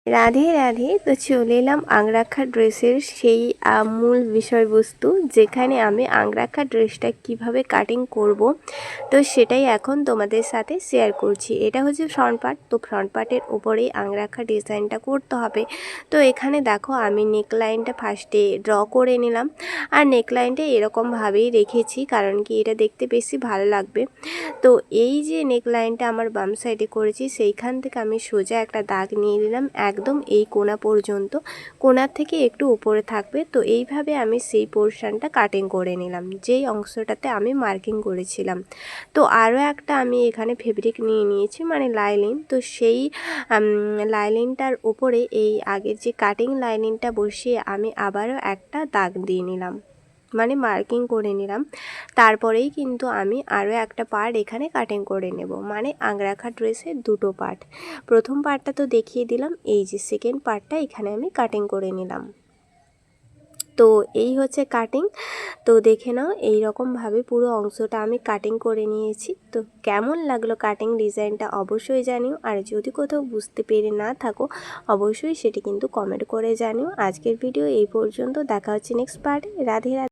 রাধে রাধে। তো চলে এলাম আংরাখা ড্রেসের সেই মূল বিষয়বস্তু, যেখানে আমি আংরাখা ড্রেসটা কিভাবে কাটিং করব, তো সেটাই এখন তোমাদের সাথে শেয়ার করছি। এটা হচ্ছে ফ্রন্ট পার্ট। তো ফ্রন্ট পার্টের উপরেই আংরাখা ডিজাইনটা করতে হবে। তো এখানে দেখো আমি নেকলাইনটা ফার্স্টে ড্র করে নিলাম, আর নেকলাইনটা এরকমভাবেই রেখেছি, কারণ কি এটা দেখতে বেশি ভালো লাগবে। তো এই যে নেকলাইনটা আমার বাম সাইডে করেছি, সেইখান থেকে আমি সোজা একটা দাগ নিয়ে নিলাম একদম এই কোণা পর্যন্ত, কোণার থেকে একটু উপরে থাকবে। তো এইভাবে আমি সেই পোর্শনটা কাটিং করে নিলাম, যেই অংশটাতে আমি মার্কিং করেছিলাম। তো আরও একটা আমি এখানে ফেব্রিক নিয়ে নিয়েছি, মানে লাইনিং। তো সেই লাইনিংটার উপরে এই আগের যে কাটিং লাইনিংটা বসিয়ে আমি আবারও একটা দাগ দিয়ে নিলাম, মানে মার্কিং করে নিলাম। তারপরেই কিন্তু আমি আরও একটা পার্ট এখানে কাটিং করে নেব, মানে আংরাখা ড্রেসের দুটো পার্ট। প্রথম পার্টটা তো দেখিয়ে দিলাম, এই যে সেকেন্ড পার্টটা এখানে আমি কাটিং করে নিলাম। তো এই হচ্ছে কাটিং। তো দেখে নাও, এই রকমভাবে পুরো অংশটা আমি কাটিং করে নিয়েছি। তো কেমন লাগলো কাটিং ডিজাইনটা অবশ্যই জানিও, আর যদি কোথাও বুঝতে পেরে না থাকো অবশ্যই সেটি কিন্তু কমেন্ট করে জানিও। আজকের ভিডিও এই পর্যন্ত, দেখা হচ্ছে নেক্সট পার্টে। রাধে রাধে।